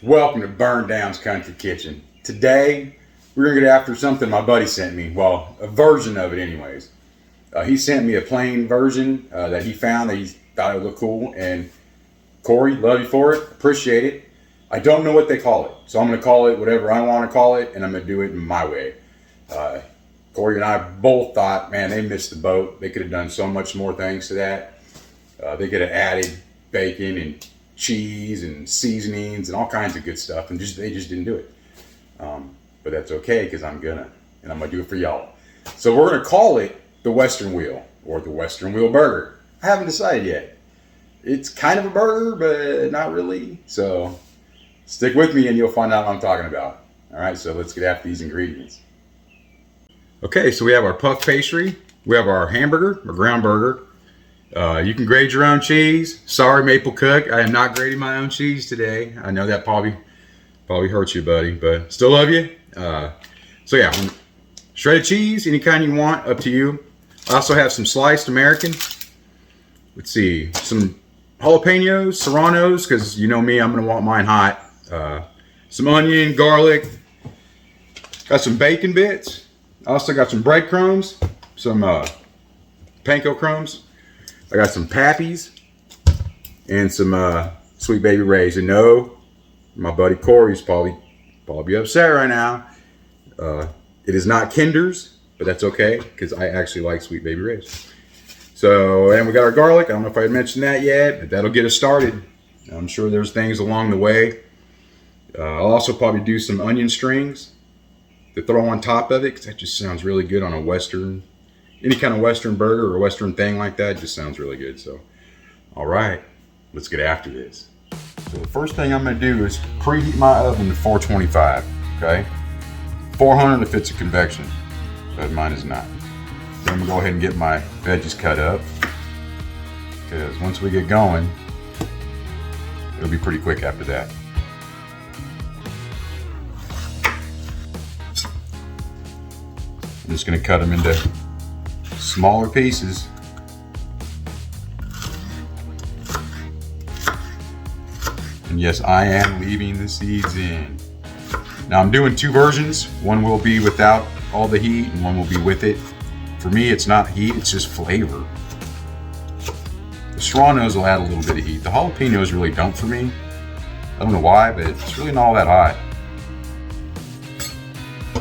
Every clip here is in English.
Welcome to Burn Down's Country Kitchen. Today, we're going to get after something my buddy sent me. Well, a version of it anyways. He sent me a plain version that he found that he thought it would look cool. And Corey, love you for it. Appreciate it. I don't know what they call it. So I'm going to call it whatever I want to call it. And I'm going to do it my way. Corey and I both thought, man, they missed the boat. They could have done so much more things to that. They could have added bacon and cheese and seasonings and all kinds of good stuff, and they just didn't do it. But that's okay, because I'm gonna do it for y'all. So we're gonna call it the Western Wheel, or the Western Wheel Burger. I haven't decided yet. It's kind of a burger, but not really. So stick with me and you'll find out what I'm talking about. All right, so let's get after these ingredients. Okay, so we have our puff pastry. We have our hamburger, our ground burger. You can grade your own cheese. Sorry, Maple Cook, I am not grading my own cheese today. I know that probably hurts you, buddy, but still love you. So yeah, shredded cheese, any kind you want, up to you. I also have some sliced American. Let's see, some jalapenos, serranos, because you know me, I'm gonna want mine hot. Some onion, garlic. Got some bacon bits. I also got some breadcrumbs, some panko crumbs. I got some Pappies and some Sweet Baby Ray's. And no, my buddy Corey's probably upset right now. It is not Kinder's, but that's okay, because I actually like Sweet Baby Ray's. So, and we got our garlic. I don't know if I mentioned that yet, but that'll get us started. I'm sure there's things along the way. I'll also probably do some onion strings to throw on top of it, because that just sounds really good on a Western, any kind of Western burger or Western thing like that. Just sounds really good. So, all right, let's get after this. So the first thing I'm gonna do is preheat my oven to 425, okay? 400 if it's a convection, but mine is not. Then I'm gonna go ahead and get my veggies cut up, because once we get going, it'll be pretty quick after that. I'm just gonna cut them into smaller pieces. And yes, I am leaving the seeds in. Now I'm doing two versions. One will be without all the heat and one will be with it. For me, it's not heat, it's just flavor. The serranos will add a little bit of heat. The jalapenos really don't for me. I don't know why, but it's really not all that hot. Go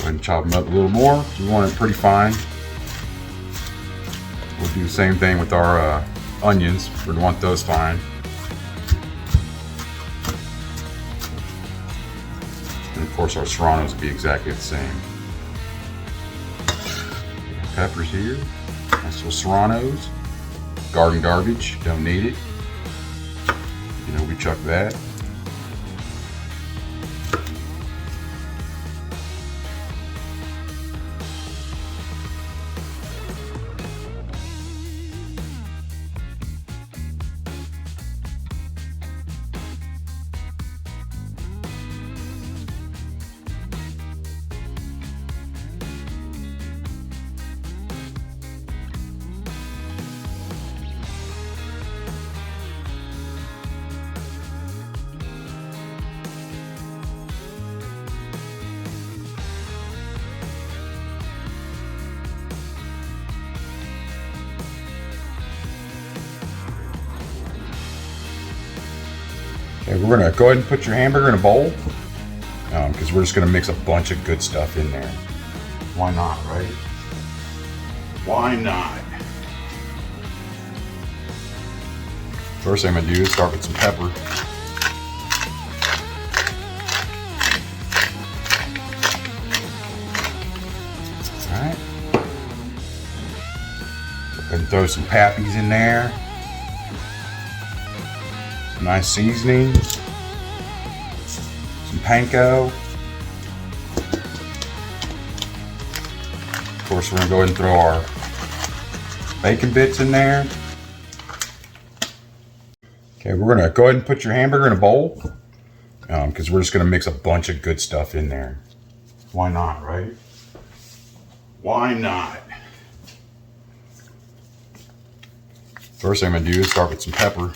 ahead and chop them up a little more. We want it pretty fine. We'll do the same thing with our onions. We're going to want those fine. And of course our serranos will be exactly the same. Peppers here. Nice little serranos. Garden garbage. Don't need it. You know, we chuck that. Okay, we're gonna go ahead and put your hamburger in a bowl, because we're just gonna mix a bunch of good stuff in there. Why not, right? Why not? First thing I'm gonna do is start with some pepper. All right. And throw some Pappies in there. Nice seasoning, some panko. Of course, we're gonna go ahead and throw our bacon bits in there. Okay, we're gonna go ahead and put your hamburger in a bowl, because we're just gonna mix a bunch of good stuff in there. Why not, right? Why not? First thing I'm gonna do is start with some pepper.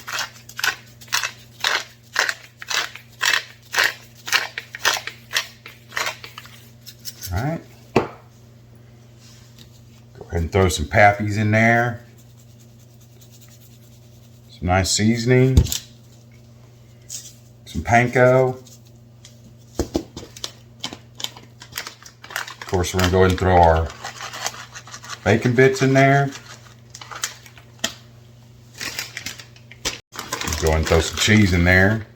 throw some Pappy's in there. Some nice seasoning. Some panko. Of course, we're going to go ahead and throw our bacon bits in there. Go ahead and throw some cheese in there.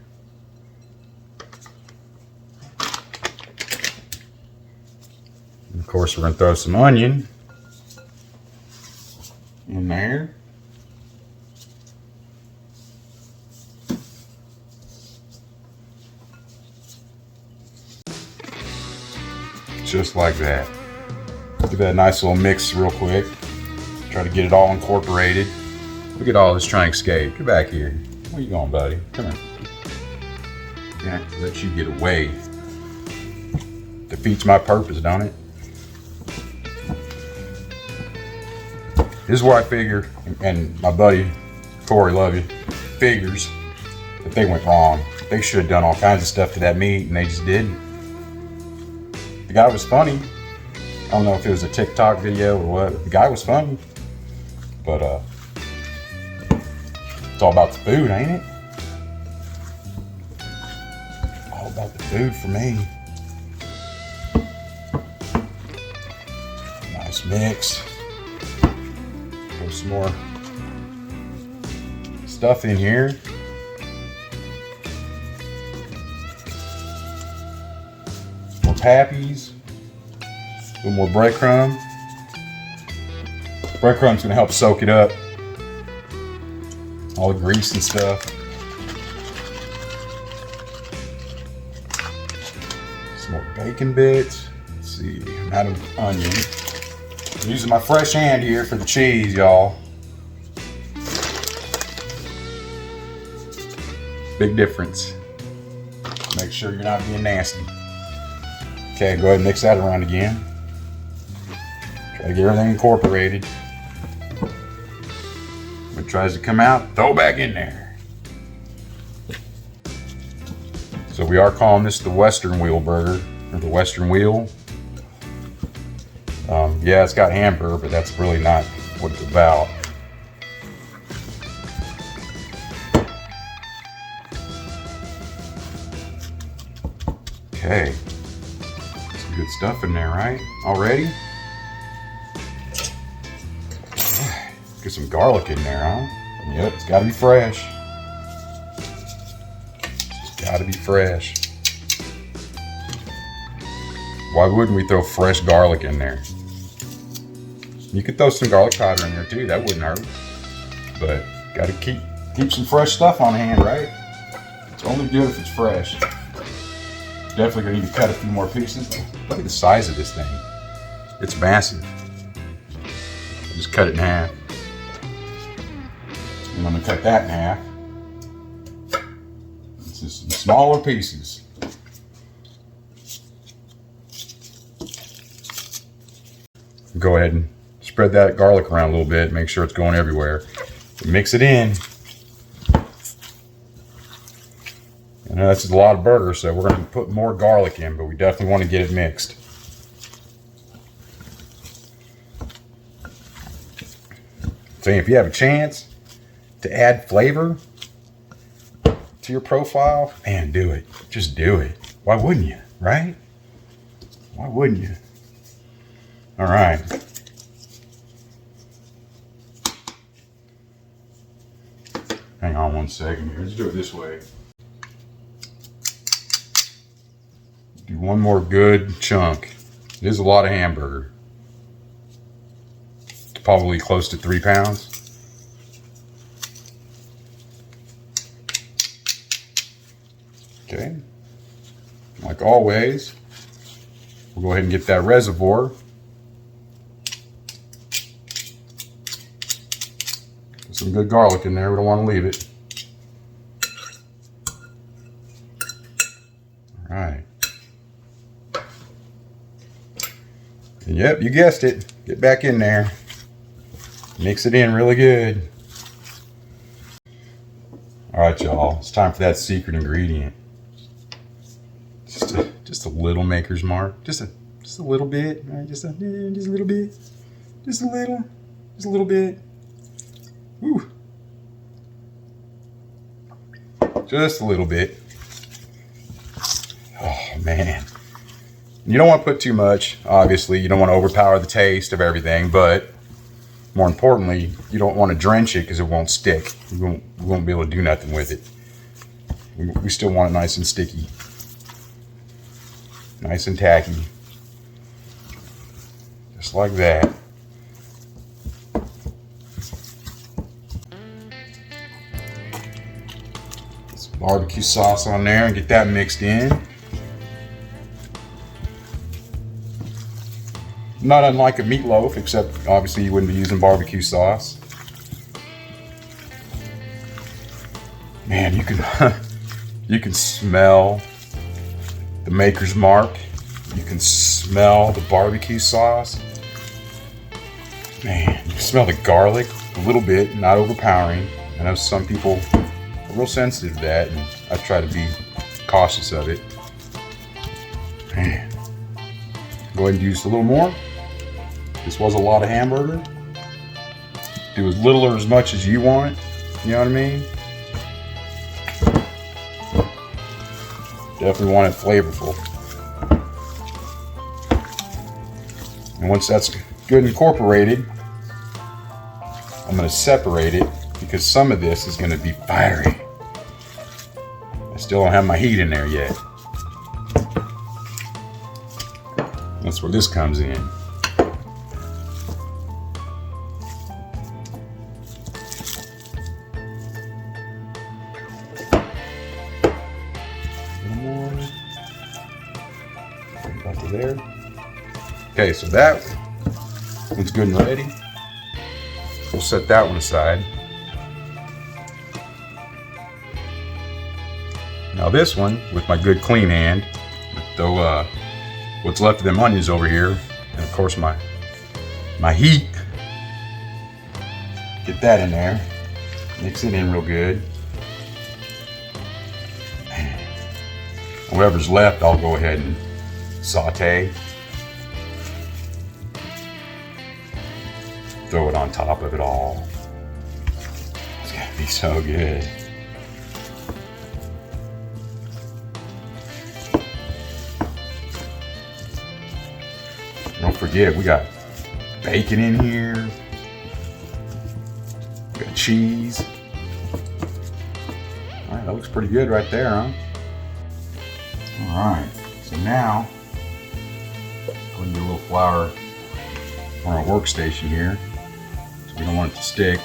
And of course, we're going to throw some onion in there. Just like that. Give that a nice little mix real quick. Try to get it all incorporated. Look at all this trying to escape. Get back here. Where you going, buddy? Come here. Yeah, let you get away. Defeats my purpose, don't it? This is where I figure, and my buddy Corey, love you, figures that they went wrong. They should have done all kinds of stuff to that meat, and they just didn't. The guy was funny. I don't know if it was a TikTok video or what. The guy was funny. But it's all about the food, ain't it? All about the food for me. Nice mix. Throw some more stuff in here. More Pappy's. A little more breadcrumb. Breadcrumb's gonna help soak it up. All the grease and stuff. Some more bacon bits. Let's see, I'm out of onion. I'm using my fresh hand here for the cheese, y'all. Big difference. Make sure you're not being nasty. Okay, go ahead and mix that around again. Try to get everything incorporated. When it tries to come out, throw it back in there. So we are calling this the Western Wheel burger, or the Western Wheel. Yeah, it's got hamburger, but that's really not what it's about. Okay. Some good stuff in there, right? Already? Get some garlic in there, huh? Yep, it's gotta be fresh. It's gotta be fresh. Why wouldn't we throw fresh garlic in there? You could throw some garlic powder in there too, that wouldn't hurt. But gotta keep some fresh stuff on hand, right? It's only good if it's fresh. Definitely gonna need to cut a few more pieces. Look at the size of this thing. It's massive. Just cut it in half. And I'm gonna cut that in half. It's just some smaller pieces. Go ahead and spread that garlic around a little bit. Make sure it's going everywhere. Mix it in. I know that's a lot of burger, so we're going to put more garlic in, but we definitely want to get it mixed. So if you have a chance to add flavor to your profile, man, do it. Just do it. Why wouldn't you, right? Why wouldn't you? All right. Hang on one second here. Let's do it this way. Do one more good chunk. It is a lot of hamburger. It's probably close to 3 pounds. Okay. Like always, we'll go ahead and get that reservoir. Put some good garlic in there. We don't want to leave it. All right. And yep, you guessed it. Get back in there. Mix it in really good. All right, y'all. It's time for that secret ingredient. Just a little Maker's Mark. Just a little bit. Right? Just a little bit. Just Just a little bit. Woo. Just a little bit. Oh man. You don't want to put too much, obviously. You don't want to overpower the taste of everything, but more importantly, you don't want to drench it because it won't stick. We won't be able to do nothing with it. We still want it nice and sticky. Nice and tacky. Just like that. Get some barbecue sauce on there and get that mixed in. Not unlike a meatloaf, except obviously you wouldn't be using barbecue sauce. Man, you can you can smell the Maker's Mark. You can smell the barbecue sauce. Man, you can smell the garlic a little bit, not overpowering. I know some people are real sensitive to that, and I try to be cautious of it. Man, go ahead and use a little more. This was a lot of hamburger. Do as little or as much as you want. You know what I mean? Definitely want it flavorful. And once that's good incorporated, I'm going to separate it because some of this is going to be fiery. I still don't have my heat in there yet. That's where this comes in. About to there. Okay, so that one's good and ready. We'll set that one aside. Now this one, with my good clean hand, though what's left of them onions over here, and of course my heat. Get that in there. Mix it in real good. Whatever's left, I'll go ahead and saute. Throw it on top of it all. It's gonna be so good. Don't forget, we got bacon in here. We got cheese. All right, that looks pretty good right there, huh? All right, so now go and do a little flour on our workstation here. So we don't want it to stick.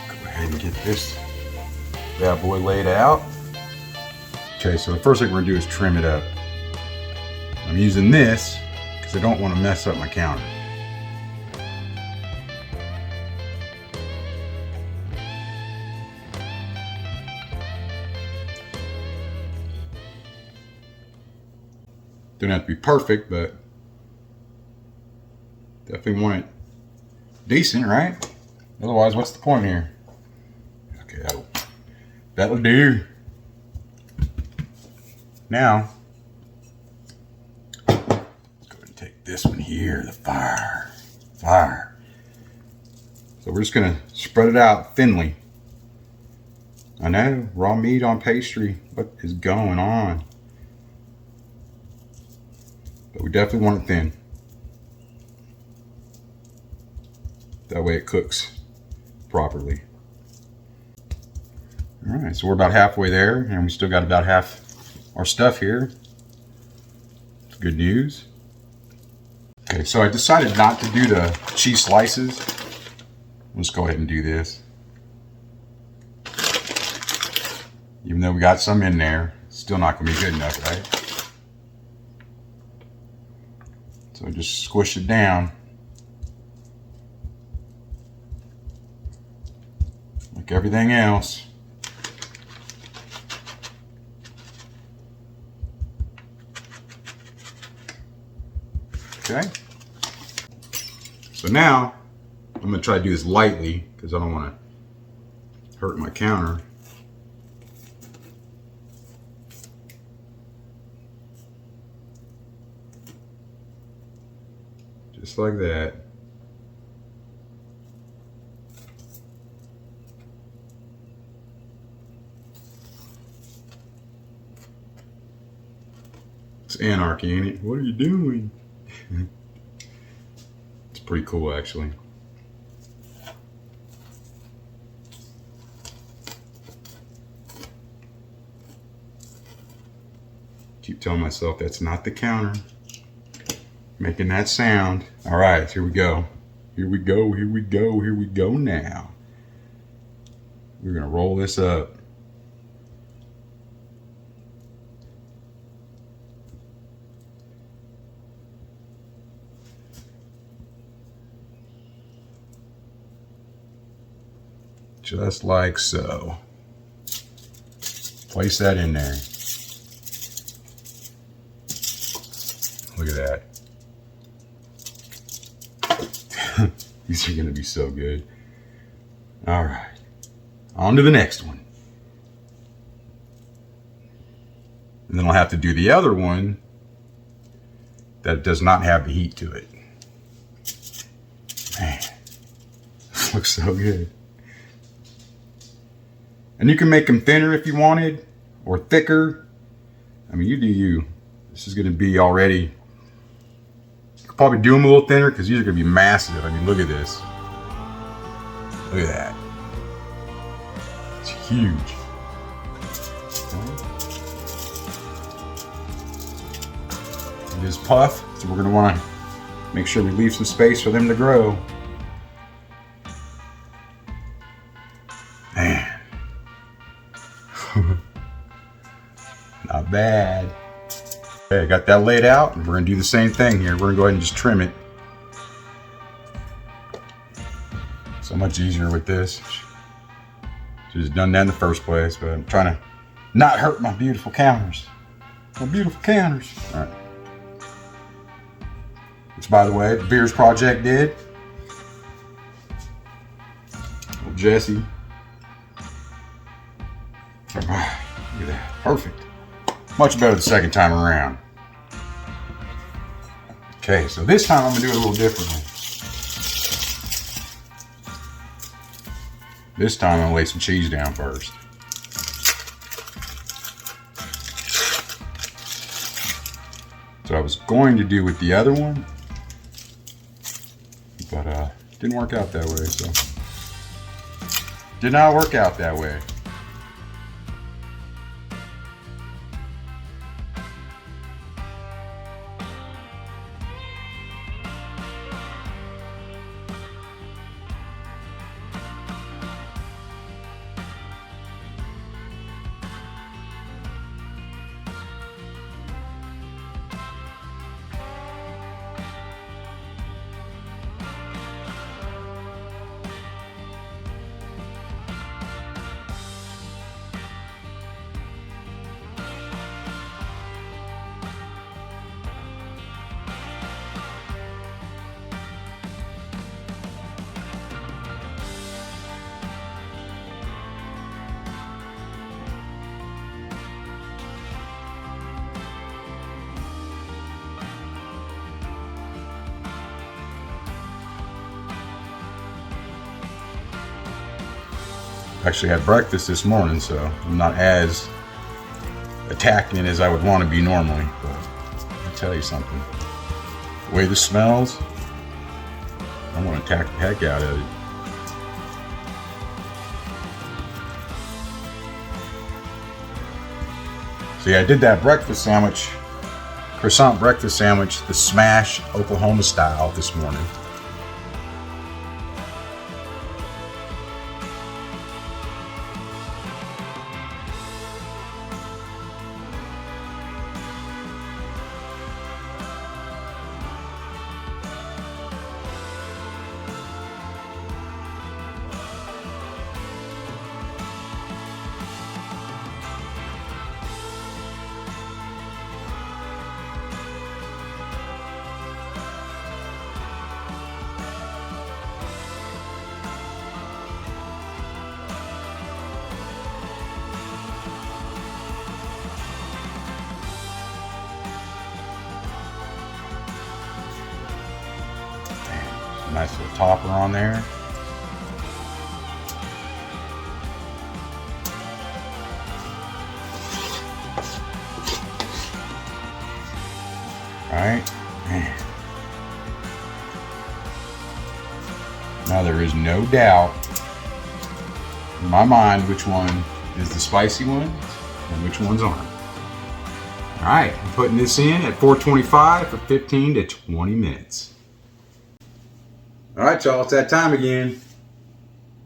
Go ahead and get this bad boy laid out. Okay, so the first thing we're gonna do is trim it up. I'm using this because I don't want to mess up my counter. Don't have to be perfect, but definitely want it decent, right? Otherwise, what's the point here? Okay, that'll do. Now, let's go ahead and take this one here, the fire. So we're just gonna spread it out thinly. I know, raw meat on pastry, what is going on? But we definitely want it thin. That way it cooks properly. All right, so we're about halfway there, and we still got about half our stuff here. It's good news. Okay, so I decided not to do the cheese slices. Let's go ahead and do this. Even though we got some in there, still not gonna be good enough, right? So just squish it down. Like everything else. Okay. So now I'm going to try to do this lightly because I don't want to hurt my counter. Just like that. It's anarchy, ain't it? What are you doing? It's pretty cool, actually. Keep telling myself that's not the counter. Making that sound. All right, here we go. Here we go, here we go, here we go now. We're gonna roll this up. Just like so. Place that in there. Look at that. These are going to be so good. All right. On to the next one. And then I'll have to do the other one that does not have the heat to it. Man, this looks so good. And you can make them thinner if you wanted, or thicker. I mean, you do you. This is going to be already... Probably do them a little thinner because these are going to be massive. I mean, look at this. Look at that. It's huge. It is puff, so we're going to want to make sure we leave some space for them to grow. Man. Not bad. Okay, I got that laid out, and we're going to do the same thing here. We're going to go ahead and just trim it. So much easier with this. Should have done that in the first place, but I'm trying to not hurt my beautiful counters. My beautiful counters. All right. Which, by the way, the Beers Project did. Little Jesse. Look at that. Perfect. Much better the second time around. Okay, so this time I'm going to do it a little differently. This time I'm going to lay some cheese down first. So I was going to do with the other one, but didn't work out that way, so. Did not work out that way. Actually had breakfast this morning, so I'm not as attacking as I would want to be normally, but I'll tell you something. The way this smells, I want to attack the heck out of it. So yeah, I did that breakfast sandwich, croissant breakfast sandwich, the Smash Oklahoma style this morning. Nice little topper on there. All right, man. Now there is no doubt in my mind which one is the spicy one and which ones aren't. All right, I'm putting this in at 425 for 15 to 20 minutes. All right, y'all, it's that time again.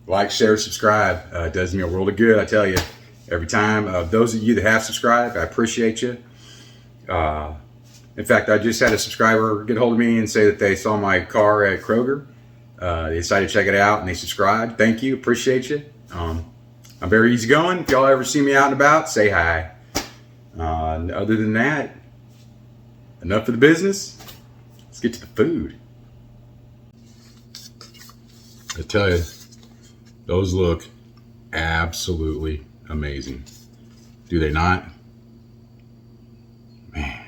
Like, share, subscribe. It does me a world of good, I tell you. Every time. Those of you that have subscribed, I appreciate you. In fact, I just had a subscriber get hold of me and say that they saw my car at Kroger. They decided to check it out and they subscribed. Thank you. Appreciate you. I'm very easygoing. If y'all ever see me out and about, say hi. Other than that, enough of the business. Let's get to the food. I tell you, those look absolutely amazing. Do they not? Man.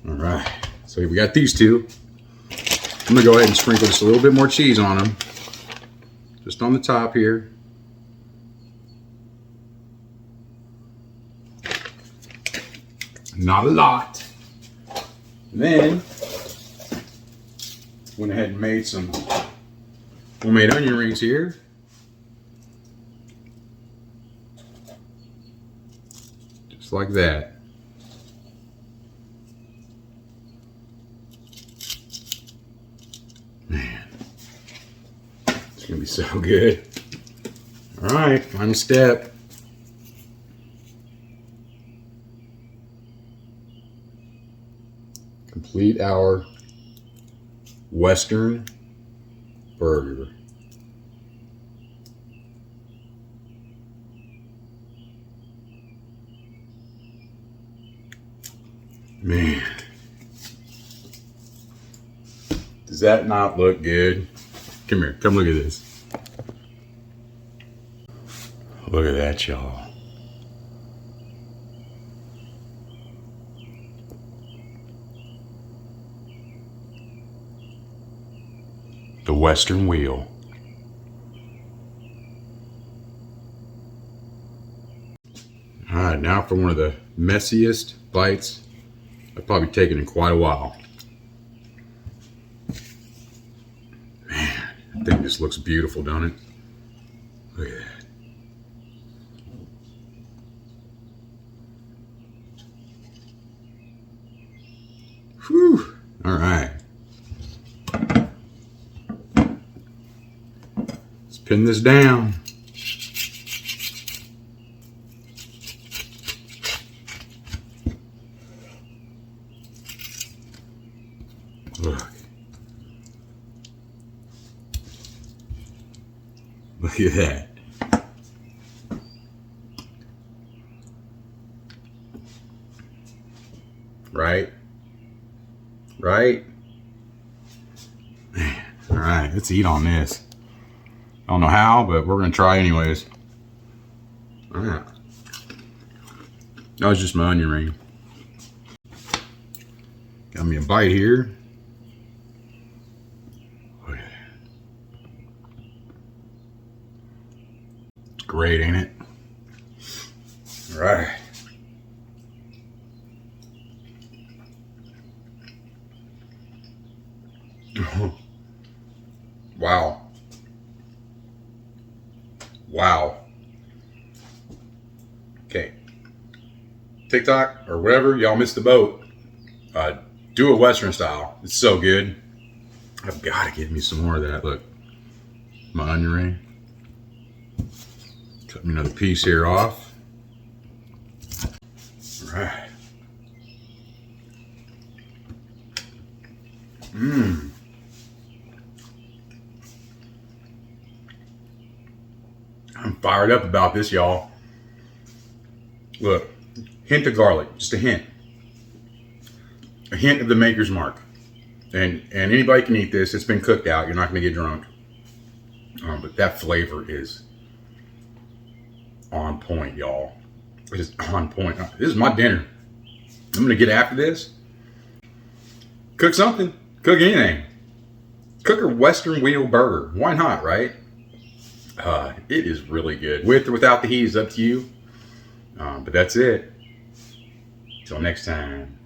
All right. So we got these two. I'm going to go ahead and sprinkle just a little bit more cheese on them. Just on the top here. Not a lot. And then went ahead and made some homemade onion rings here. Just like that. Man, it's gonna be so good. All right, final step. Complete our Western burger. Man, does that not look good? Come here, come look at this. Look at that, y'all. The Western Wheel. All right, now for one of the messiest bites I've probably taken in quite a while. Man, I think this looks beautiful, don't it? Look at that. Whew. All right. Let's pin this down. Look. Look at that. Right? Right? Man, all right, let's eat on this. I don't know how, but we're going to try anyways. All right. That was just my onion ring. Got me a bite here. Look at that. It's great, ain't it? All right. Wow. Wow. Okay. TikTok or whatever, y'all missed the boat. Do a Western style. It's so good. I've got to get me some more of that. Look, my onion ring. Cut me another piece here off. All right. Mmm. I'm fired up about this, y'all. Look, hint of garlic, just a hint. A hint of the maker's mark. And anybody can eat this. It's been cooked out. You're not going to get drunk. But that flavor is on point, y'all. It is on point. This is my dinner. I'm going to get after this. Cook something. Cook anything. Cooker Western Wheel Burger. Why not, right? It is really good. With or without the heat is up to you. But that's it. Till next time.